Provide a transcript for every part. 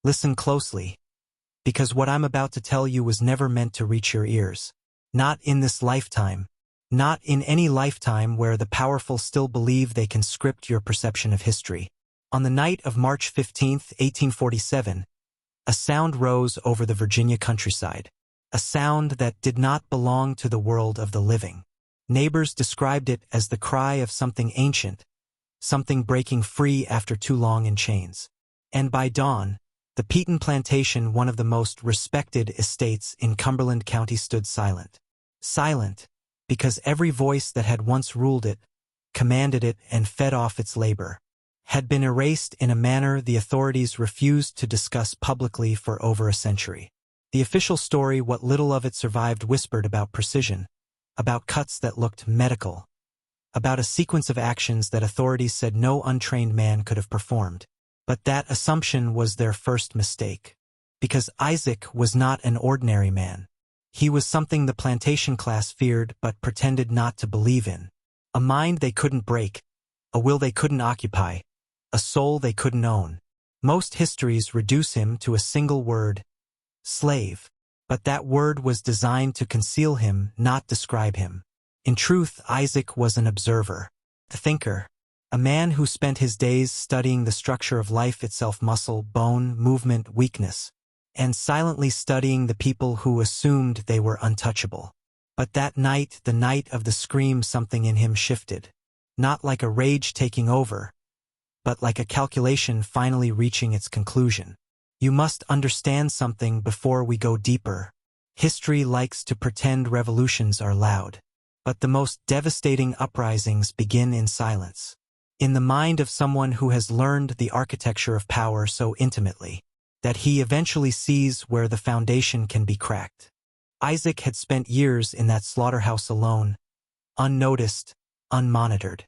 Listen closely, because what I'm about to tell you was never meant to reach your ears. Not in this lifetime. Not in any lifetime where the powerful still believe they can script your perception of history. On the night of March 15, 1847, a sound rose over the Virginia countryside. A sound that did not belong to the world of the living. Neighbors described it as the cry of something ancient, something breaking free after too long in chains. And by dawn, the Peetton Plantation, one of the most respected estates in Cumberland County, stood silent. Silent, because every voice that had once ruled it, commanded it, and fed off its labor, had been erased in a manner the authorities refused to discuss publicly for over a century. The official story, what little of it survived, whispered about precision, about cuts that looked medical, about a sequence of actions that authorities said no untrained man could have performed. But that assumption was their first mistake. Because Isaac was not an ordinary man. He was something the plantation class feared but pretended not to believe in. A mind they couldn't break, a will they couldn't occupy, a soul they couldn't own. Most histories reduce him to a single word: slave. But that word was designed to conceal him, not describe him. In truth, Isaac was an observer, a thinker, a man who spent his days studying the structure of life itself, muscle, bone, movement, weakness, and silently studying the people who assumed they were untouchable. But that night, the night of the scream, something in him shifted. Not like a rage taking over, but like a calculation finally reaching its conclusion. You must understand something before we go deeper. History likes to pretend revolutions are loud. But the most devastating uprisings begin in silence. In the mind of someone who has learned the architecture of power so intimately, that he eventually sees where the foundation can be cracked. Isaac had spent years in that slaughterhouse alone, unnoticed, unmonitored.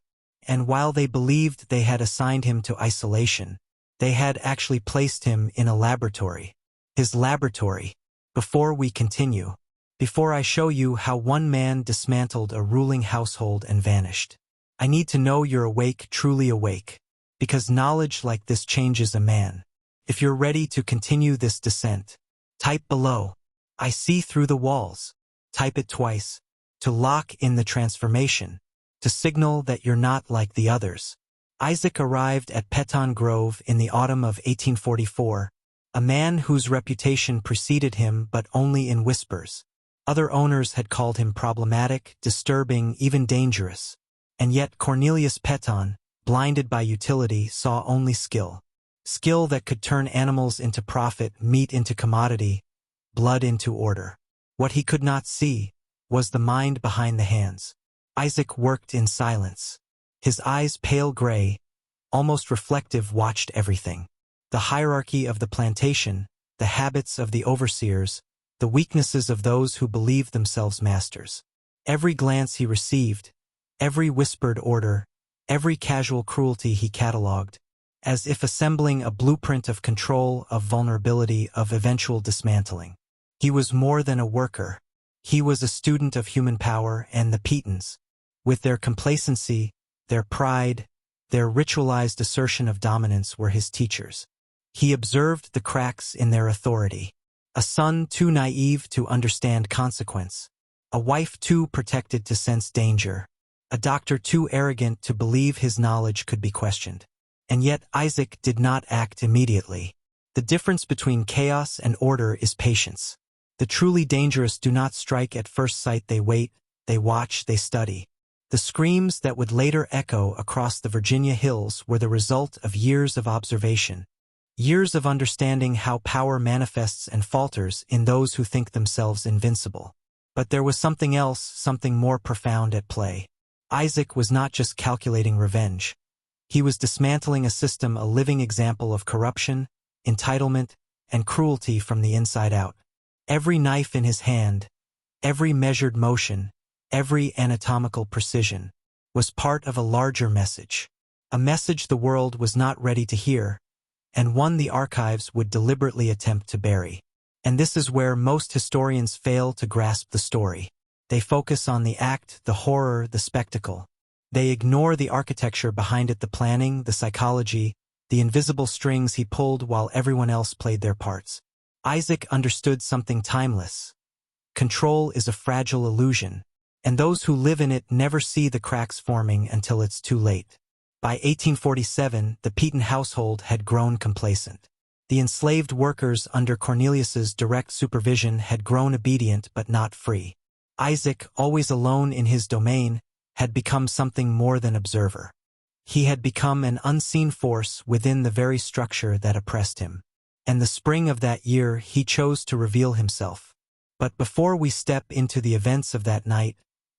And while they believed they had assigned him to isolation, they had actually placed him in a laboratory. His laboratory. Before we continue, before I show you how one man dismantled a ruling household and vanished, I need to know you're awake, truly awake, because knowledge like this changes a man. If you're ready to continue this descent, type below, "I see through the walls." Type it twice, to lock in the transformation, to signal that you're not like the others. Isaac arrived at Peetton Grove in the autumn of 1844, a man whose reputation preceded him but only in whispers. Other owners had called him problematic, disturbing, even dangerous. And yet Cornelius Peetton, blinded by utility, saw only skill. Skill that could turn animals into profit, meat into commodity, blood into order. What he could not see was the mind behind the hands. Isaac worked in silence. His eyes, pale gray, almost reflective, watched everything. The hierarchy of the plantation, the habits of the overseers, the weaknesses of those who believed themselves masters. Every glance he received, every whispered order, every casual cruelty he catalogued, as if assembling a blueprint of control, of vulnerability, of eventual dismantling. He was more than a worker. He was a student of human power, and the Peettons, with their complacency, their pride, their ritualized assertion of dominance, were his teachers. He observed the cracks in their authority. A son too naive to understand consequence, a wife too protected to sense danger, a doctor too arrogant to believe his knowledge could be questioned. And yet Isaac did not act immediately. The difference between chaos and order is patience. The truly dangerous do not strike at first sight. They wait, they watch, they study. The screams that would later echo across the Virginia hills were the result of years of observation, years of understanding how power manifests and falters in those who think themselves invincible. But there was something else, something more profound at play. Isaac was not just calculating revenge. He was dismantling a system, a living example of corruption, entitlement, and cruelty from the inside out. Every knife in his hand, every measured motion, every anatomical precision, was part of a larger message. A message the world was not ready to hear, and one the archives would deliberately attempt to bury. And this is where most historians fail to grasp the story. They focus on the act, the horror, the spectacle. They ignore the architecture behind it, the planning, the psychology, the invisible strings he pulled while everyone else played their parts. Isaac understood something timeless. Control is a fragile illusion, and those who live in it never see the cracks forming until it's too late. By 1847, the Peetton household had grown complacent. The enslaved workers under Cornelius's direct supervision had grown obedient but not free. Isaac, always alone in his domain, had become something more than observer. He had become an unseen force within the very structure that oppressed him. And the spring of that year he chose to reveal himself. But before we step into the events of that night,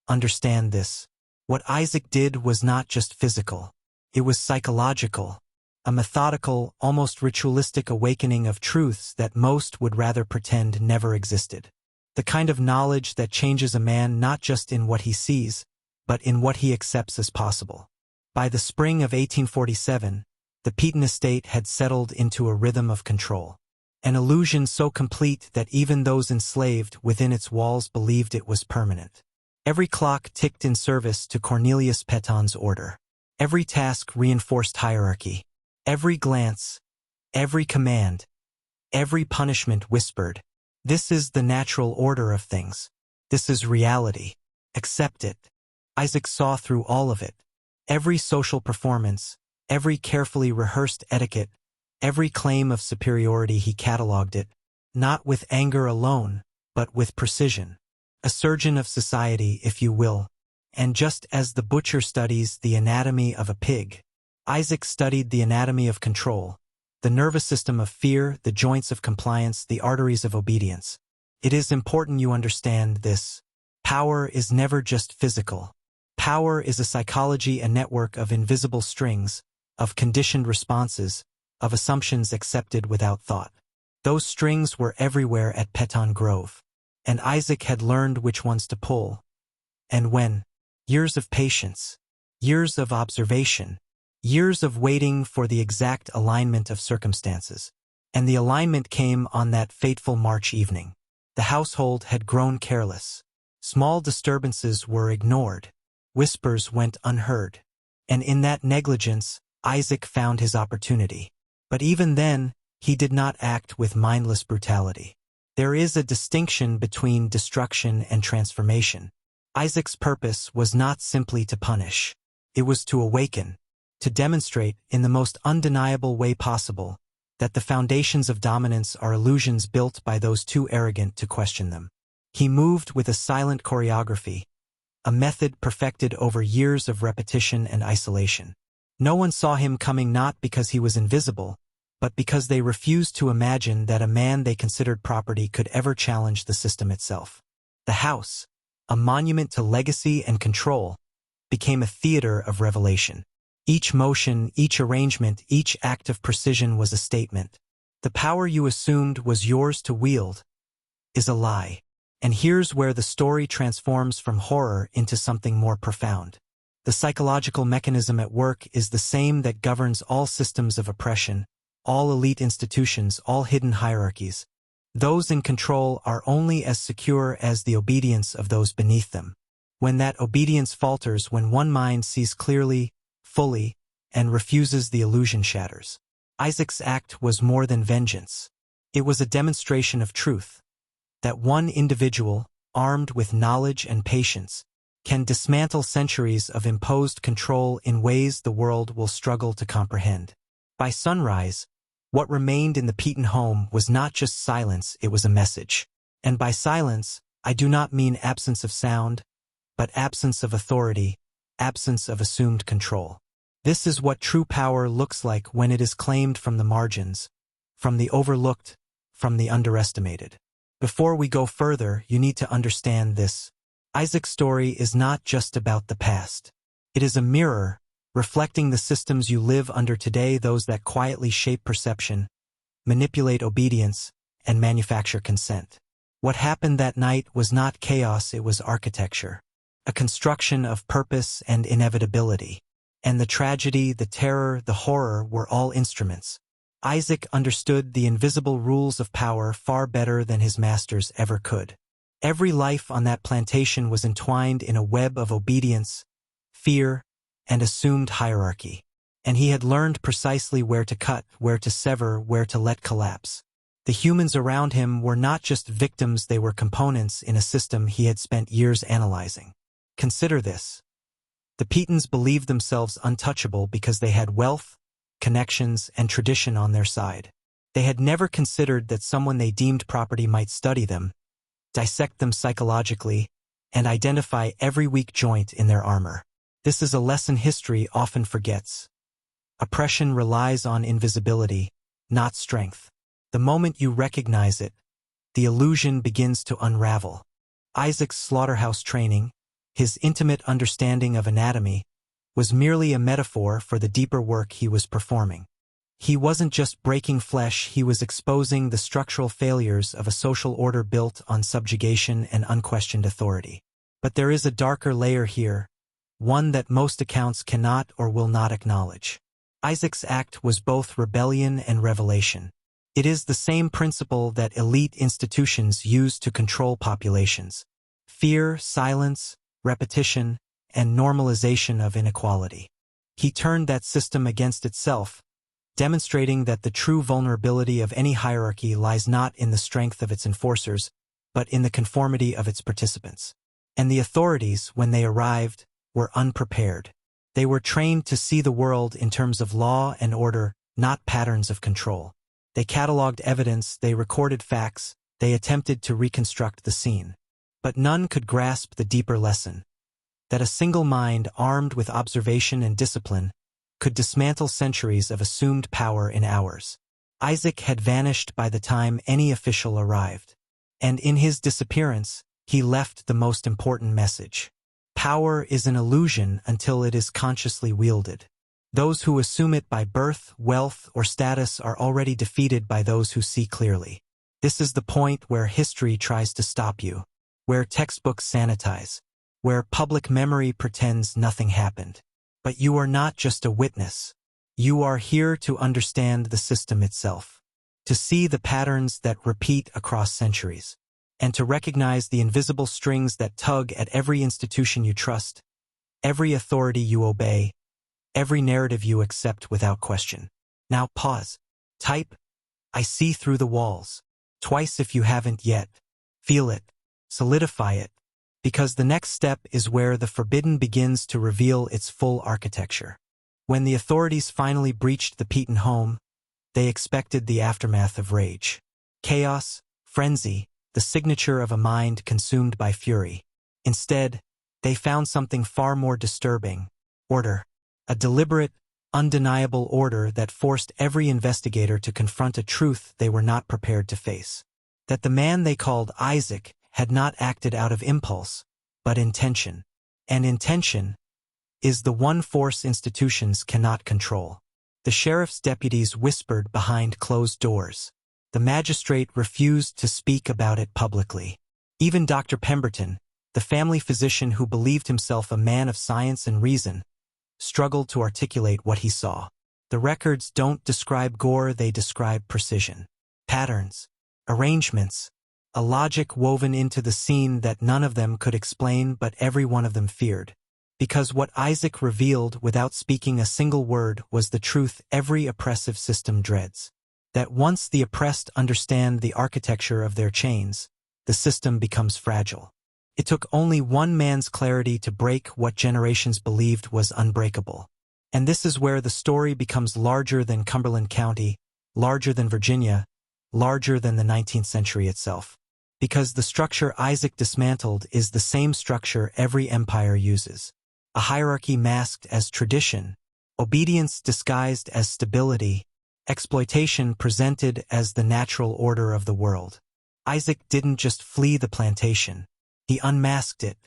understand this. What Isaac did was not just physical. It was psychological. A methodical, almost ritualistic awakening of truths that most would rather pretend never existed. The kind of knowledge that changes a man not just in what he sees, but in what he accepts as possible. By the spring of 1847, the Peetton estate had settled into a rhythm of control. An illusion so complete that even those enslaved within its walls believed it was permanent. Every clock ticked in service to Cornelius Peetton's order. Every task reinforced hierarchy. Every glance, every command, every punishment whispered, "This is the natural order of things. This is reality. Accept it." Isaac saw through all of it. Every social performance, every carefully rehearsed etiquette, every claim of superiority he catalogued it, not with anger alone, but with precision. A surgeon of society, if you will. And just as the butcher studies the anatomy of a pig, Isaac studied the anatomy of control, the nervous system of fear, the joints of compliance, the arteries of obedience. It is important you understand this. Power is never just physical. Power is a psychology, a network of invisible strings, of conditioned responses, of assumptions accepted without thought. Those strings were everywhere at Peetton Grove, and Isaac had learned which ones to pull. And when? Years of patience, years of observation, years of waiting for the exact alignment of circumstances. And the alignment came on that fateful March evening. The household had grown careless. Small disturbances were ignored. Whispers went unheard. And in that negligence, Isaac found his opportunity. But even then, he did not act with mindless brutality. There is a distinction between destruction and transformation. Isaac's purpose was not simply to punish. It was to awaken, to demonstrate, in the most undeniable way possible, that the foundations of dominance are illusions built by those too arrogant to question them. He moved with a silent choreography, a method perfected over years of repetition and isolation. No one saw him coming, not because he was invisible, but because they refused to imagine that a man they considered property could ever challenge the system itself. The house, a monument to legacy and control, became a theater of revelation. Each motion, each arrangement, each act of precision was a statement. The power you assumed was yours to wield is a lie. And here's where the story transforms from horror into something more profound. The psychological mechanism at work is the same that governs all systems of oppression, all elite institutions, all hidden hierarchies. Those in control are only as secure as the obedience of those beneath them. When that obedience falters, when one mind sees clearly, fully, and refuses, the illusion shatters. Isaac's act was more than vengeance. It was a demonstration of truth. That one individual, armed with knowledge and patience, can dismantle centuries of imposed control in ways the world will struggle to comprehend. By sunrise, what remained in the Peetton home was not just silence, it was a message. And by silence, I do not mean absence of sound, but absence of authority, absence of assumed control. This is what true power looks like when it is claimed from the margins, from the overlooked, from the underestimated. Before we go further, you need to understand this. Isaac's story is not just about the past. It is a mirror, reflecting the systems you live under today, those that quietly shape perception, manipulate obedience, and manufacture consent. What happened that night was not chaos, it was architecture. A construction of purpose and inevitability. And the tragedy, the terror, the horror were all instruments. Isaac understood the invisible rules of power far better than his masters ever could. Every life on that plantation was entwined in a web of obedience, fear, and assumed hierarchy. and he had learned precisely where to cut, where to sever, where to let collapse. The humans around him were not just victims, they were components in a system he had spent years analyzing. Consider this. The Peettons believed themselves untouchable because they had wealth, connections, and tradition on their side. They had never considered that someone they deemed property might study them, dissect them psychologically, and identify every weak joint in their armor. This is a lesson history often forgets. Oppression relies on invisibility, not strength. The moment you recognize it, the illusion begins to unravel. Isaac's slaughterhouse training, his intimate understanding of anatomy, was merely a metaphor for the deeper work he was performing. He wasn't just breaking flesh, he was exposing the structural failures of a social order built on subjugation and unquestioned authority. But there is a darker layer here, one that most accounts cannot or will not acknowledge. Isaac's act was both rebellion and revelation. It is the same principle that elite institutions use to control populations: fear, silence, repetition, and normalization of inequality. He turned that system against itself, demonstrating that the true vulnerability of any hierarchy lies not in the strength of its enforcers, but in the conformity of its participants. And the authorities, when they arrived, were unprepared. They were trained to see the world in terms of law and order, not patterns of control. They cataloged evidence, they recorded facts, they attempted to reconstruct the scene. But none could grasp the deeper lesson: that a single mind armed with observation and discipline could dismantle centuries of assumed power in hours. Isaac had vanished by the time any official arrived. And in his disappearance, he left the most important message. Power is an illusion until it is consciously wielded. Those who assume it by birth, wealth, or status are already defeated by those who see clearly. This is the point where history tries to stop you, where textbooks sanitize, where public memory pretends nothing happened. But you are not just a witness. You are here to understand the system itself, to see the patterns that repeat across centuries, and to recognize the invisible strings that tug at every institution you trust, every authority you obey, every narrative you accept without question. Now pause. Type, "I see through the walls," twice if you haven't yet. Feel it. Solidify it. Because the next step is where the forbidden begins to reveal its full architecture. When the authorities finally breached the Peetton home, they expected the aftermath of rage. Chaos, frenzy, the signature of a mind consumed by fury. Instead, they found something far more disturbing: order. A deliberate, undeniable order that forced every investigator to confront a truth they were not prepared to face. That the man they called Isaac had not acted out of impulse, but intention. And intention is the one force institutions cannot control. The sheriff's deputies whispered behind closed doors. The magistrate refused to speak about it publicly. Even Dr. Pemberton, the family physician who believed himself a man of science and reason, struggled to articulate what he saw. The records don't describe gore, they describe precision. Patterns, arrangements, a logic woven into the scene that none of them could explain but every one of them feared. Because what Isaac revealed without speaking a single word was the truth every oppressive system dreads. That once the oppressed understand the architecture of their chains, the system becomes fragile. It took only one man's clarity to break what generations believed was unbreakable. And this is where the story becomes larger than Cumberland County, larger than Virginia, larger than the 19th century itself. Because the structure Isaac dismantled is the same structure every empire uses. A hierarchy masked as tradition, obedience disguised as stability, exploitation presented as the natural order of the world. Isaac didn't just flee the plantation, he unmasked it,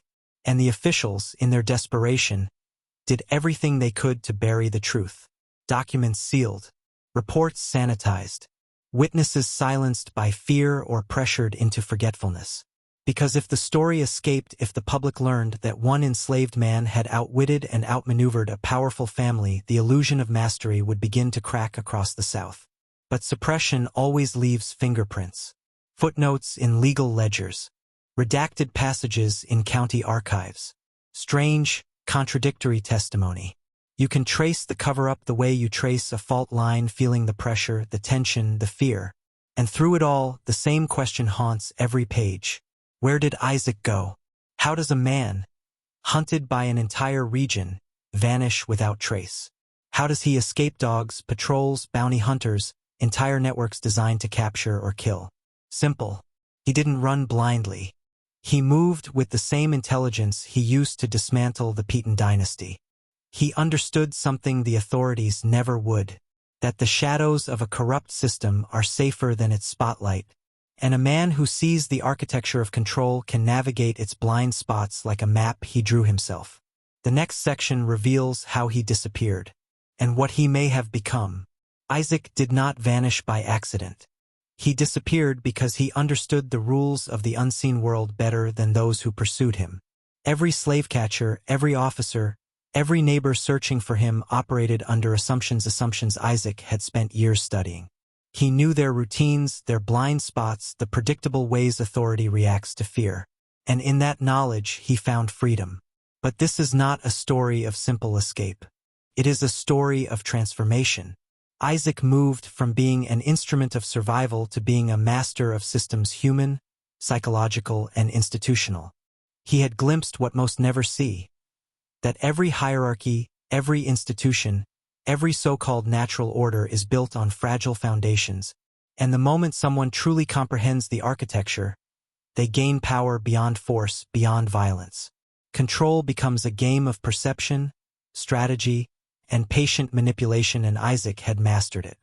and the officials, in their desperation, did everything they could to bury the truth. Documents sealed, reports sanitized, witnesses silenced by fear or pressured into forgetfulness. Because if the story escaped, if the public learned that one enslaved man had outwitted and outmaneuvered a powerful family, the illusion of mastery would begin to crack across the South. But suppression always leaves fingerprints. Footnotes in legal ledgers. Redacted passages in county archives. Strange, contradictory testimony. You can trace the cover-up the way you trace a fault line, feeling the pressure, the tension, the fear. And through it all, the same question haunts every page. Where did Isaac go? How does a man, hunted by an entire region, vanish without trace? How does he escape dogs, patrols, bounty hunters, entire networks designed to capture or kill? Simple. He didn't run blindly. He moved with the same intelligence he used to dismantle the Peetton dynasty. He understood something the authorities never would, that the shadows of a corrupt system are safer than its spotlight, and a man who sees the architecture of control can navigate its blind spots like a map he drew himself. The next section reveals how he disappeared, and what he may have become. Isaac did not vanish by accident. He disappeared because he understood the rules of the unseen world better than those who pursued him. Every slave catcher, every officer, every neighbor searching for him operated under assumptions Isaac had spent years studying. He knew their routines, their blind spots, the predictable ways authority reacts to fear. And in that knowledge, he found freedom. But this is not a story of simple escape. It is a story of transformation. Isaac moved from being an instrument of survival to being a master of systems, human, psychological, and institutional. He had glimpsed what most never see, that every hierarchy, every institution, every so-called natural order is built on fragile foundations, and the moment someone truly comprehends the architecture, they gain power beyond force, beyond violence. Control becomes a game of perception, strategy, and patient manipulation, and Isaac had mastered it.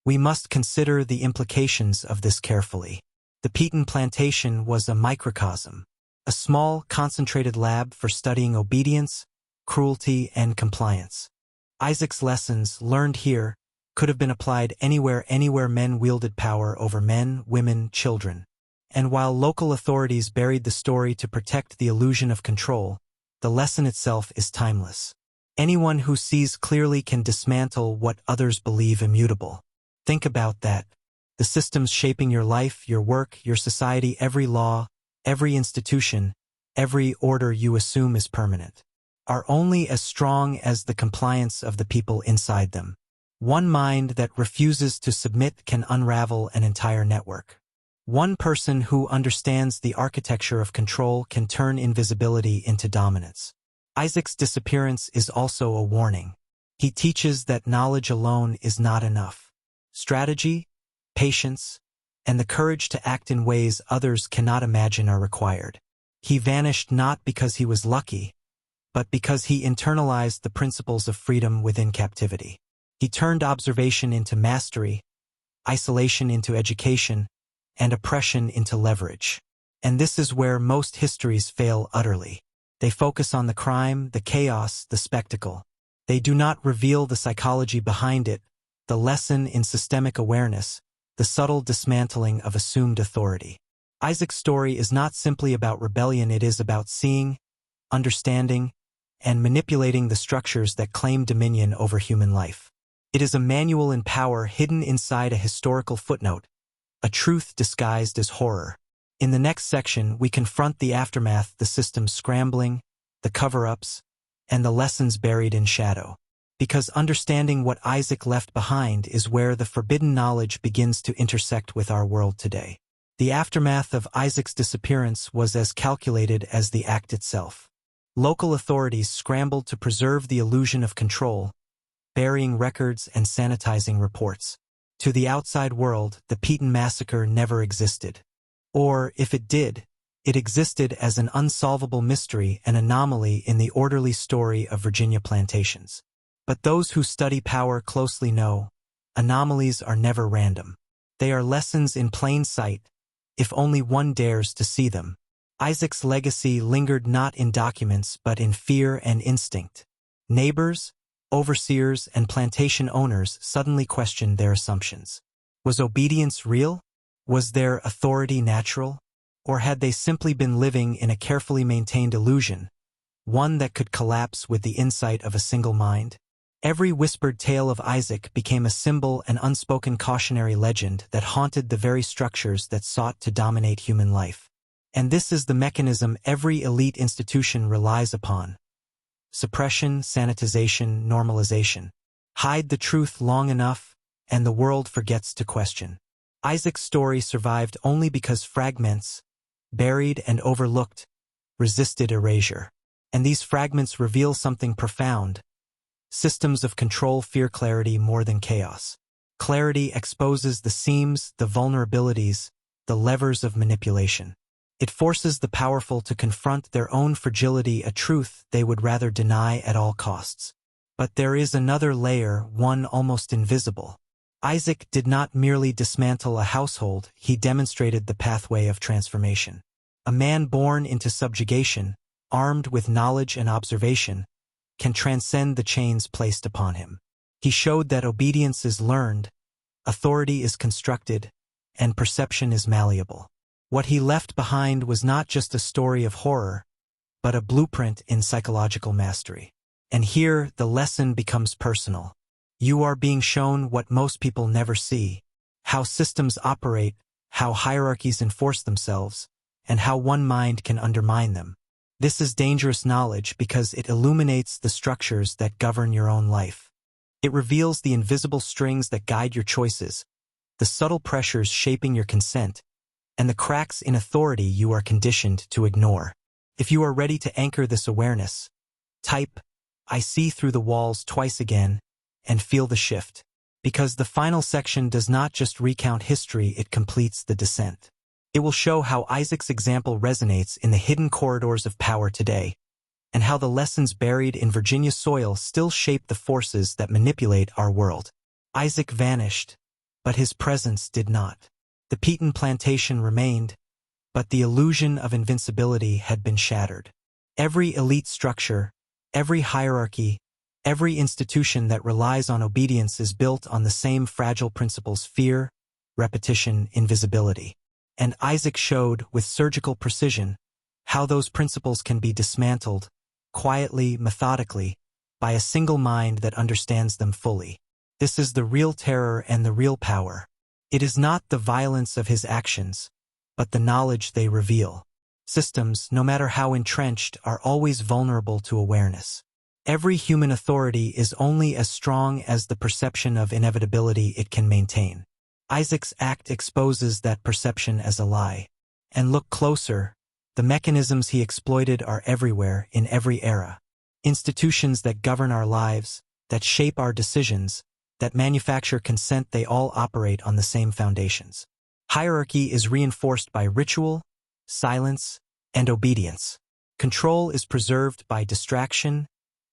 We must consider the implications of this carefully. The Peetton Plantation was a microcosm, a small, concentrated lab for studying obedience, cruelty, and compliance. Isaac's lessons, learned here, could have been applied anywhere men wielded power over men, women, children. And while local authorities buried the story to protect the illusion of control, the lesson itself is timeless. Anyone who sees clearly can dismantle what others believe immutable. Think about that. The systems shaping your life, your work, your society, every law, every institution, every order you assume is permanent, are only as strong as the compliance of the people inside them. One mind that refuses to submit can unravel an entire network. One person who understands the architecture of control can turn invisibility into dominance. Isaac's disappearance is also a warning. He teaches that knowledge alone is not enough. Strategy, patience, and the courage to act in ways others cannot imagine are required. He vanished not because he was lucky, but because he internalized the principles of freedom within captivity. He turned observation into mastery, isolation into education, and oppression into leverage. And this is where most histories fail utterly. They focus on the crime, the chaos, the spectacle. They do not reveal the psychology behind it, the lesson in systemic awareness, the subtle dismantling of assumed authority. Isaac's story is not simply about rebellion, it is about seeing, understanding, and manipulating the structures that claim dominion over human life. It is a manual in power hidden inside a historical footnote, a truth disguised as horror. In the next section, we confront the aftermath, the system's scrambling, the cover-ups, and the lessons buried in shadow. Because understanding what Isaac left behind is where the forbidden knowledge begins to intersect with our world today. The aftermath of Isaac's disappearance was as calculated as the act itself. Local authorities scrambled to preserve the illusion of control, burying records and sanitizing reports. To the outside world, the Peetton massacre never existed. Or, if it did, it existed as an unsolvable mystery, an anomaly in the orderly story of Virginia plantations. But those who study power closely know, anomalies are never random. They are lessons in plain sight, if only one dares to see them. Isaac's legacy lingered not in documents but in fear and instinct. Neighbors, overseers, and plantation owners suddenly questioned their assumptions. Was obedience real? Was their authority natural? Or had they simply been living in a carefully maintained illusion, one that could collapse with the insight of a single mind? Every whispered tale of Isaac became a symbol, an unspoken cautionary legend that haunted the very structures that sought to dominate human life. And this is the mechanism every elite institution relies upon. suppression, sanitization, normalization. Hide the truth long enough, and the world forgets to question. Isaac's story survived only because fragments, buried and overlooked, resisted erasure. And these fragments reveal something profound. Systems of control fear clarity more than chaos. Clarity exposes the seams, the vulnerabilities, the levers of manipulation. It forces the powerful to confront their own fragility, a truth they would rather deny at all costs. But there is another layer, one almost invisible. Isaac did not merely dismantle a household, he demonstrated the pathway of transformation. A man born into subjugation, armed with knowledge and observation, can transcend the chains placed upon him. He showed that obedience is learned, authority is constructed, and perception is malleable. What he left behind was not just a story of horror, but a blueprint in psychological mastery. And here, the lesson becomes personal. You are being shown what most people never see: how systems operate, how hierarchies enforce themselves, and how one mind can undermine them. This is dangerous knowledge because it illuminates the structures that govern your own life. It reveals the invisible strings that guide your choices, the subtle pressures shaping your consent, and the cracks in authority you are conditioned to ignore. If you are ready to anchor this awareness, type, "I see through the walls" twice again, and feel the shift. Because the final section does not just recount history, it completes the descent. It will show how Isaac's example resonates in the hidden corridors of power today, and how the lessons buried in Virginia soil still shape the forces that manipulate our world. Isaac vanished, but his presence did not. The Peetton plantation remained, but the illusion of invincibility had been shattered. Every elite structure, every hierarchy, every institution that relies on obedience is built on the same fragile principles: fear, repetition, invisibility. And Isaac showed, with surgical precision, how those principles can be dismantled, quietly, methodically, by a single mind that understands them fully. This is the real terror and the real power. It is not the violence of his actions, but the knowledge they reveal. Systems, no matter how entrenched, are always vulnerable to awareness. Every human authority is only as strong as the perception of inevitability it can maintain. Isaac's act exposes that perception as a lie. And look closer, the mechanisms he exploited are everywhere, in every era. Institutions that govern our lives, that shape our decisions, that manufacture consent, they all operate on the same foundations. Hierarchy is reinforced by ritual, silence, and obedience. Control is preserved by distraction,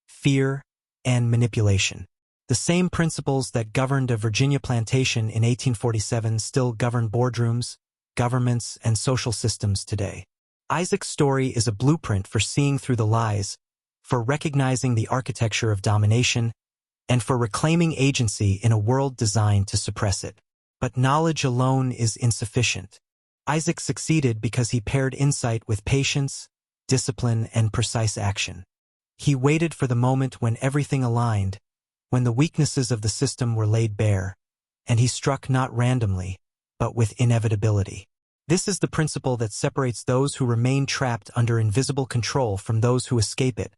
fear, and manipulation. The same principles that governed a Virginia plantation in 1847 still govern boardrooms, governments, and social systems today. Isaac's story is a blueprint for seeing through the lies, for recognizing the architecture of domination, and for reclaiming agency in a world designed to suppress it. But knowledge alone is insufficient. Isaac succeeded because he paired insight with patience, discipline, and precise action. He waited for the moment when everything aligned, when the weaknesses of the system were laid bare, and he struck not randomly, but with inevitability. This is the principle that separates those who remain trapped under invisible control from those who escape it: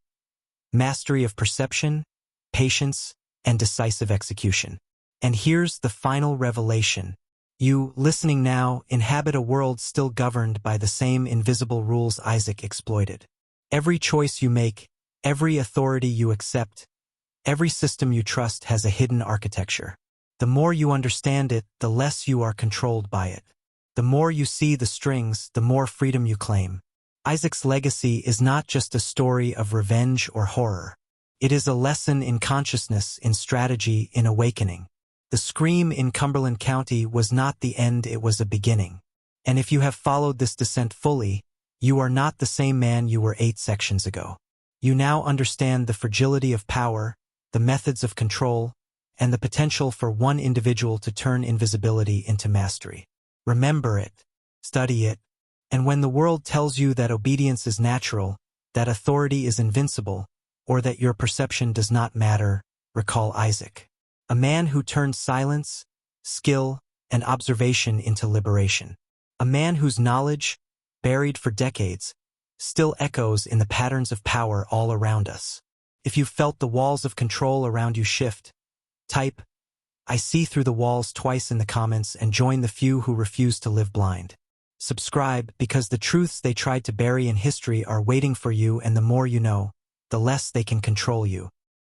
mastery of perception, patience, and decisive execution. And here's the final revelation. You, listening now, inhabit a world still governed by the same invisible rules Isaac exploited. Every choice you make, every authority you accept, every system you trust has a hidden architecture. The more you understand it, the less you are controlled by it. The more you see the strings, the more freedom you claim. Isaac's legacy is not just a story of revenge or horror. It is a lesson in consciousness, in strategy, in awakening. The scream in Cumberland County was not the end, it was a beginning. And if you have followed this descent fully, you are not the same man you were 8 sections ago. You now understand the fragility of power, the methods of control, and the potential for one individual to turn invisibility into mastery. Remember it, study it, and when the world tells you that obedience is natural, that authority is invincible, or that your perception does not matter, recall Isaac, a man who turned silence, skill, and observation into liberation. A man whose knowledge, buried for decades, still echoes in the patterns of power all around us. If you've felt the walls of control around you shift, type, "I see through the walls" twice in the comments and join the few who refuse to live blind. Subscribe, because the truths they tried to bury in history are waiting for you, and the more you know, the less they can control you.